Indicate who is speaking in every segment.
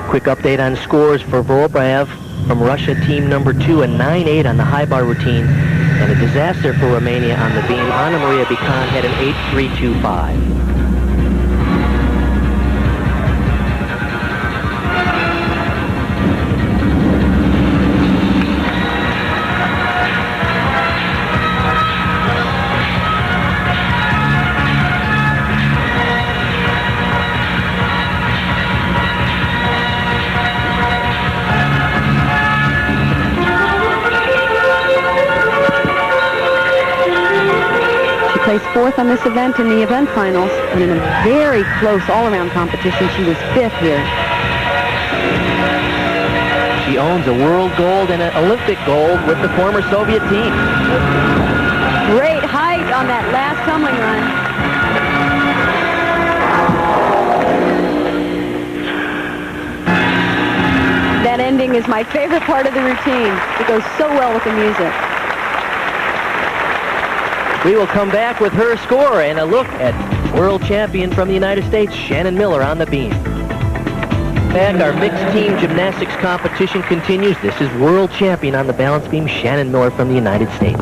Speaker 1: Quick update on scores for Voropaev from Russia, team number 2, a 9-8 on the high bar routine, and a disaster for Romania on the beam. Anna Maria Bican had an 8.325.
Speaker 2: Placed 4th on this event in the event finals, and in a very close all-around competition, she was 5th here.
Speaker 1: She owns a world gold and an Olympic gold with the former Soviet team.
Speaker 2: Great height on that last tumbling run. That ending is my favorite part of the routine. It goes so well with the music.
Speaker 1: We will come back with her score and a look at world champion from the United States, Shannon Miller, on the beam. Back, our mixed team gymnastics competition continues. This is world champion on the balance beam, Shannon Miller from the United States.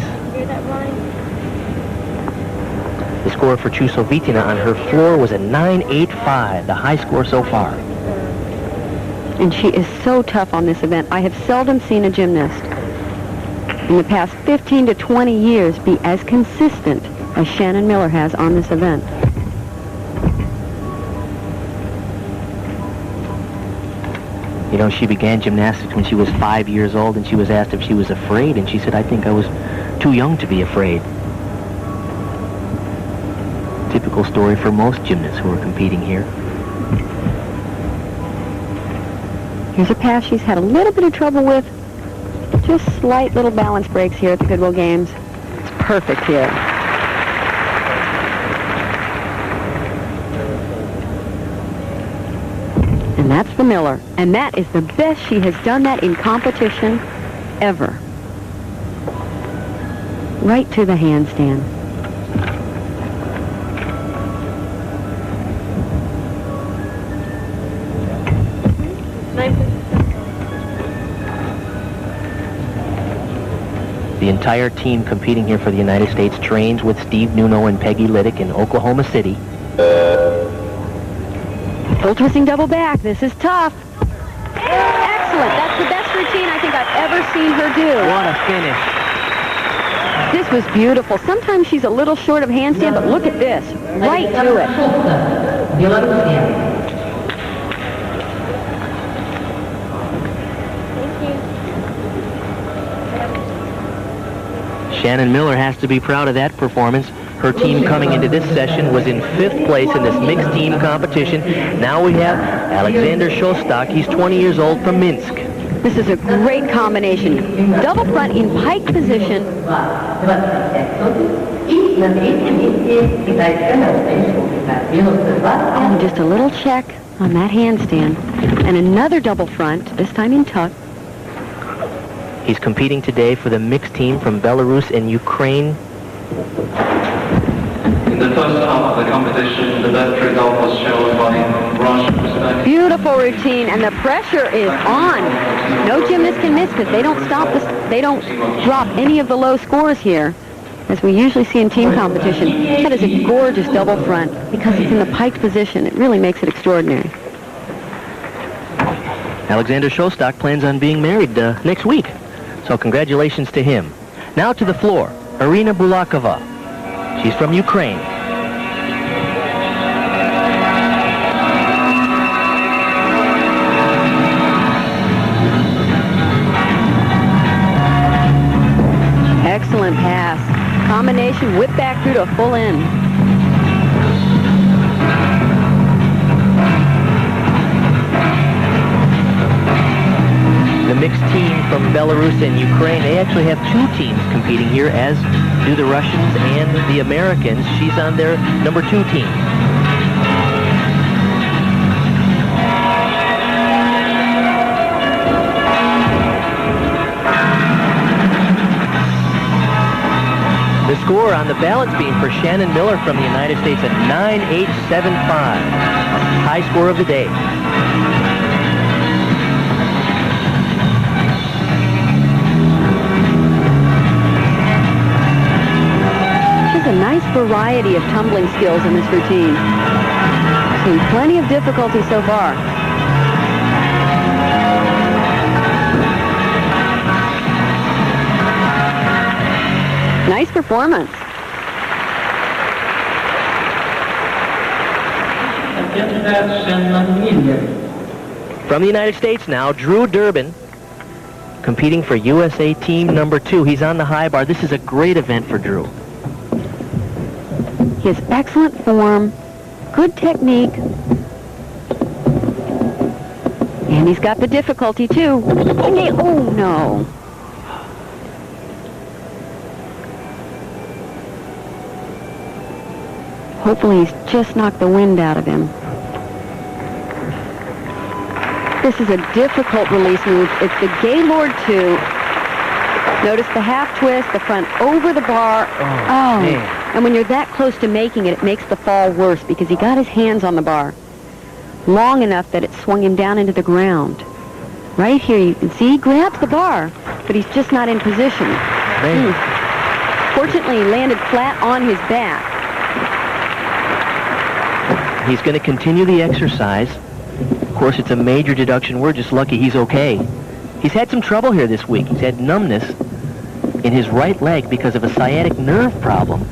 Speaker 1: The score for Chusovitina on her floor was a 9.85, the high score so far.
Speaker 2: And she is so tough on this event. I have seldom seen a gymnast in the past 15 to 20 years be as consistent as Shannon Miller has on this event.
Speaker 1: You know, she began gymnastics when she was 5 years old, and she was asked if she was afraid, and she said, "I think I was too young to be afraid." Typical story for most gymnasts who are competing here.
Speaker 2: Here's a pass she's had a little bit of trouble with. Just slight little balance breaks here at the Goodwill Games. It's perfect here. And that's the Miller. And that is the best she has done that in competition ever. Right to the handstand.
Speaker 1: The entire team competing here for the United States trains with Steve Nuno and Peggy Liddick in Oklahoma City.
Speaker 2: Full twisting double back. This is tough. Excellent. That's the best routine I think I've ever seen her do.
Speaker 1: What a finish.
Speaker 2: This was beautiful. Sometimes she's a little short of handstand, but look at this. Right to it.
Speaker 1: Shannon Miller has to be proud of that performance. Her team coming into this session was in 5th place in this mixed team competition. Now we have Alexander Shostak. He's 20 years old from Minsk.
Speaker 2: This is a great combination. Double front in pike position. And just a little check on that handstand. And another double front, this time in tuck.
Speaker 1: He's competing today for the mixed team from Belarus and Ukraine.
Speaker 3: In the first half of the competition, the best result was shown by Russia.
Speaker 2: Beautiful routine, and the pressure is on. No gymnast can miss because they don't stop this. They don't drop any of the low scores here, as we usually see in team competition. That is a gorgeous double front because it's in the pike position. It really makes it extraordinary.
Speaker 1: Alexander Shostak plans on being married next week. So congratulations to him. Now to the floor, Irina Bulakova. She's from Ukraine.
Speaker 2: Excellent pass. Combination whip back through to a full end.
Speaker 1: The mixed team from Belarus and Ukraine, they actually have 2 teams competing here, as do the Russians and the Americans. She's on their number 2 team. The score on the balance beam for Shannon Miller from the United States at 9.875. High score of the day.
Speaker 2: variety of tumbling skills in this routine. Seen plenty of difficulty so far. Nice performance.
Speaker 1: From the United States now, Drew Durbin, competing for USA team number 2. He's on the high bar. This is a great event for Drew.
Speaker 2: He has excellent form, good technique, and he's got the difficulty too. Oh no. Hopefully he's just knocked the wind out of him. This is a difficult release move. It's the Gaylord 2. Notice the half twist, the front over the bar. Oh,
Speaker 1: man.
Speaker 2: And when you're that close to making it, it makes the fall worse because he got his hands on the bar long enough that it swung him down into the ground. Right here, you can see he grabs the bar, but he's just not in position. Fortunately, he landed flat on his back.
Speaker 1: He's going to continue the exercise. Of course, it's a major deduction. We're just lucky he's okay. He's had some trouble here this week. He's had numbness in his right leg because of a sciatic nerve problem.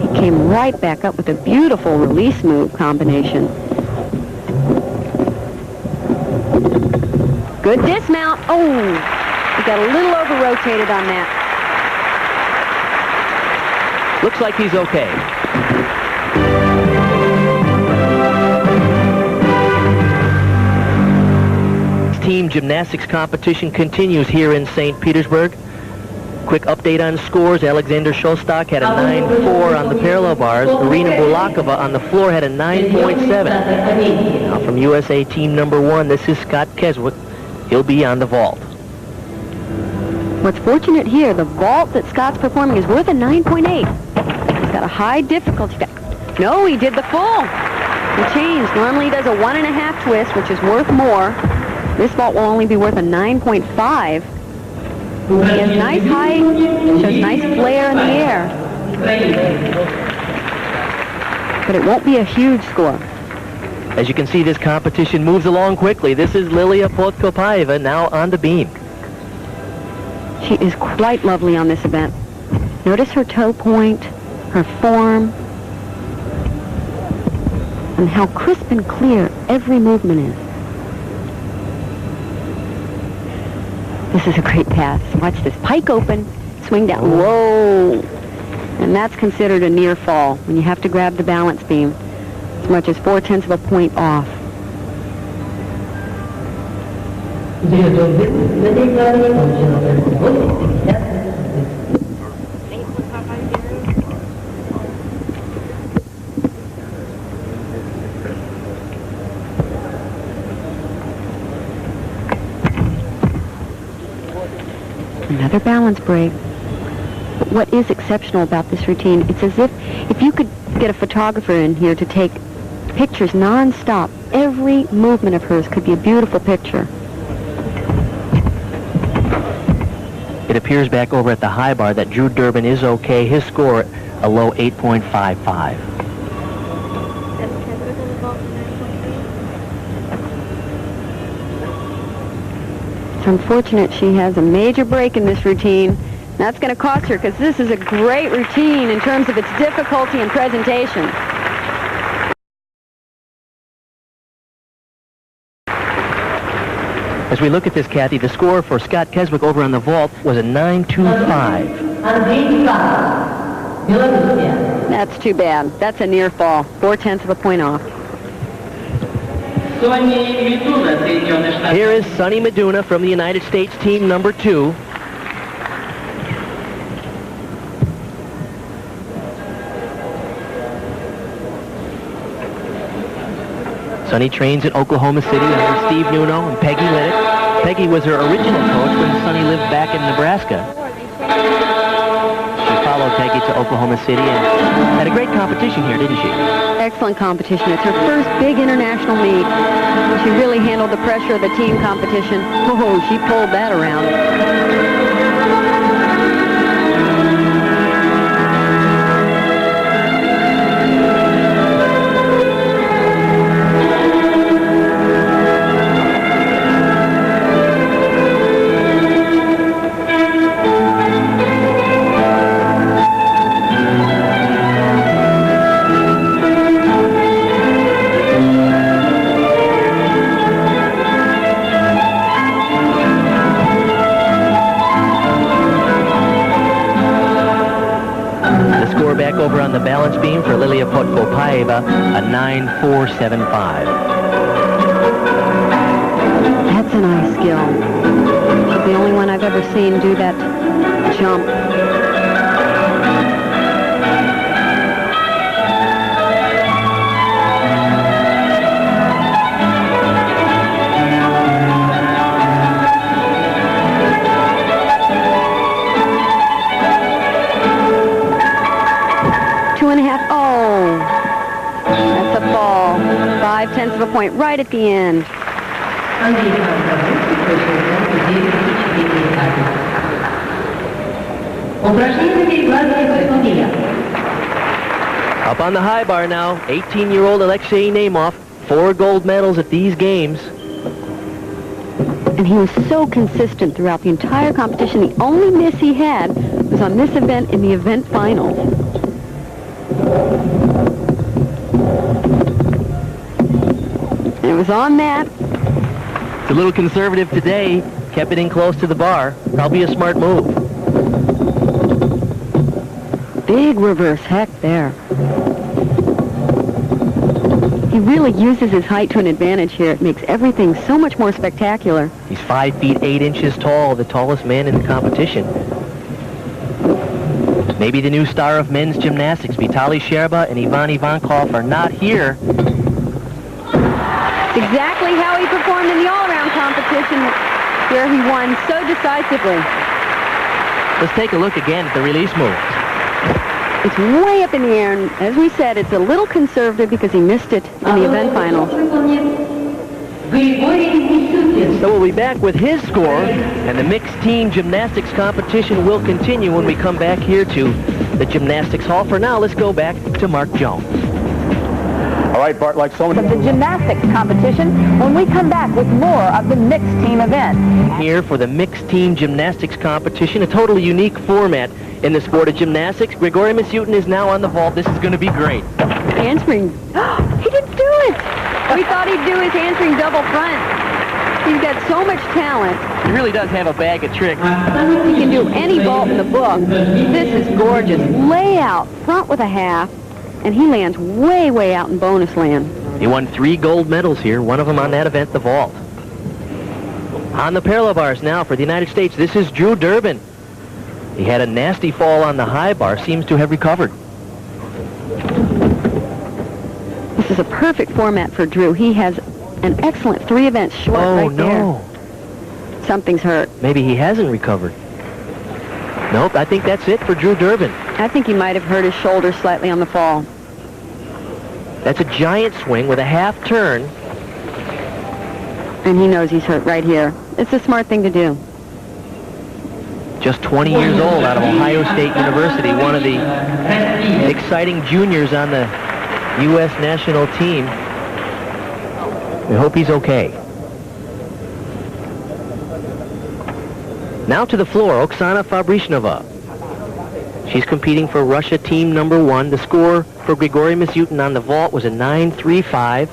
Speaker 2: He came right back up with a beautiful release move combination. Good dismount. Oh, he got a little over-rotated on that.
Speaker 1: Looks like he's okay. Team gymnastics competition continues here in St. Petersburg. Quick update on scores. Alexander Shostak had a 9.4 on the parallel bars. Irina Bulakova on the floor had a 9.7. Now from USA team number 1, this is Scott Keswick. He'll be on the vault.
Speaker 2: What's fortunate here, the vault that Scott's performing is worth a 9.8. He's got a high difficulty. No, he did the full. He changed. Normally he does a 1.5 twist, which is worth more. This vault will only be worth a 9.5. He has nice height, shows nice flare in the air. But it won't be a huge score.
Speaker 1: As you can see, this competition moves along quickly. This is Lilia Podkopaeva now on the beam.
Speaker 2: She is quite lovely on this event. Notice her toe point, her form, and how crisp and clear every movement is. This is a great pass. Watch this. Pike open, swing down. Whoa! And that's considered a near fall when you have to grab the balance beam as much as 0.4 of a point off. Another balance break. But what is exceptional about this routine, it's as if you could get a photographer in here to take pictures non-stop, every movement of hers could be a beautiful picture.
Speaker 1: It appears back over at the high bar that Drew Durbin is okay. His score, a low 8.55.
Speaker 2: It's unfortunate she has a major break in this routine. That's going to cost her because this is a great routine in terms of its difficulty and presentation.
Speaker 1: As we look at this, Kathy, the score for Scott Keswick over on the vault was a 9.25.
Speaker 2: That's too bad. That's a near fall. 0.4 of a point off.
Speaker 1: Here is Sonny Meduna from the United States team number 2. Sonny trains in Oklahoma City under Steve Nuno and Peggy Liddick. Peggy was her original coach when Sonny lived back in Nebraska. She followed followed Peggy to Oklahoma City and had a great competition here, didn't she?
Speaker 2: Excellent competition. It's her first big international meet. She really handled the pressure of the team competition. Oh, she pulled that around.
Speaker 1: Back over on the balance beam for Lilia Potkopaeva, a 9.475.
Speaker 2: That's a nice skill. She's the only one I've ever seen do that jump. Tenths of a point right at the end.
Speaker 1: Up on the high bar now, 18-year-old Alexei Nemov, 4 gold medals at these games.
Speaker 2: And he was so consistent throughout the entire competition. The only miss he had was on this event in the event finals. It was on that.
Speaker 1: It's a little conservative today. Kept it in close to the bar. Probably a smart move.
Speaker 2: Big reverse heck there. He really uses his height to an advantage here. It makes everything so much more spectacular.
Speaker 1: He's 5 feet 8 inches tall, the tallest man in the competition. Maybe the new star of men's gymnastics, Vitaly Sherba and Ivan Ivankov, are not here.
Speaker 2: Exactly how he performed in the all-around competition where he won so decisively.
Speaker 1: Let's take a look again at the release move.
Speaker 2: It's way up in the air, and as we said, it's a little conservative because he missed it in the event finals.
Speaker 1: So we'll be back with his score, and the mixed team gymnastics competition will continue when we come back here to the Gymnastics Hall. For now, let's go back to Mark Jones.
Speaker 4: All right, Bart, like so many...
Speaker 5: Of the gymnastics competition when we come back with more of the mixed team event.
Speaker 1: Here for the mixed team gymnastics competition, a totally unique format in the sport of gymnastics. Grigory Misyutin is now on the vault. This is going to be great.
Speaker 2: Handspring. He didn't do it. We thought he'd do his handspring double front. He's got so much talent.
Speaker 1: He really does have a bag of tricks.
Speaker 2: He can do any vault in the book. This is gorgeous. Layout, front with a half. And he lands way, way out in bonus land.
Speaker 1: He won 3 gold medals here, one of them on that event, the vault. On the parallel bars now for the United States, this is Drew Durbin. He had a nasty fall on the high bar, seems to have recovered.
Speaker 2: This is a perfect format for Drew. He has an excellent 3 events short right there.
Speaker 1: Oh, no.
Speaker 2: Something's hurt.
Speaker 1: Maybe he hasn't recovered. Nope, I think that's it for Drew Durbin.
Speaker 2: I think he might have hurt his shoulder slightly on the fall.
Speaker 1: That's a giant swing with a half turn.
Speaker 2: And he knows he's hurt right here. It's a smart thing to do.
Speaker 1: Just 20 years old, out of Ohio State University, one of the exciting juniors on the U.S. national team. We hope he's okay. Now to the floor, Oksana Fabrishnova. She's competing for Russia team number 1. The score for Grigory Misyutin on the vault was a 9.35.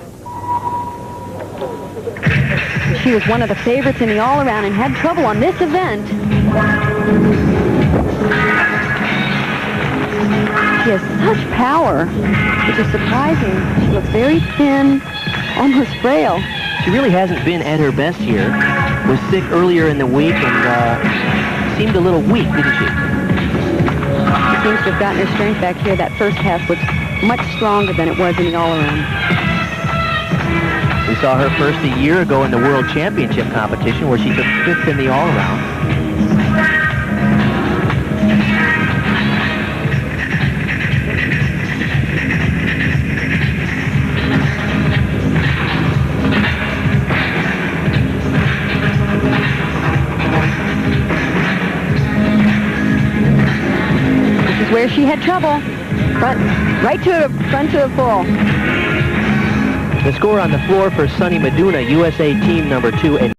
Speaker 2: She was one of the favorites in the all-around and had trouble on this event. She has such power, which is surprising. She looks very thin, almost frail.
Speaker 1: She really hasn't been at her best here. Was sick earlier in the week and seemed a little weak, didn't she?
Speaker 2: She seems to have gotten her strength back here. That first half was much stronger than it was in the all-around.
Speaker 1: We saw her first a year ago in the World Championship competition where she took 5th in the all-around.
Speaker 2: where she had trouble. Front to the full.
Speaker 1: The score on the floor for Sunny Meduna, USA team number 2.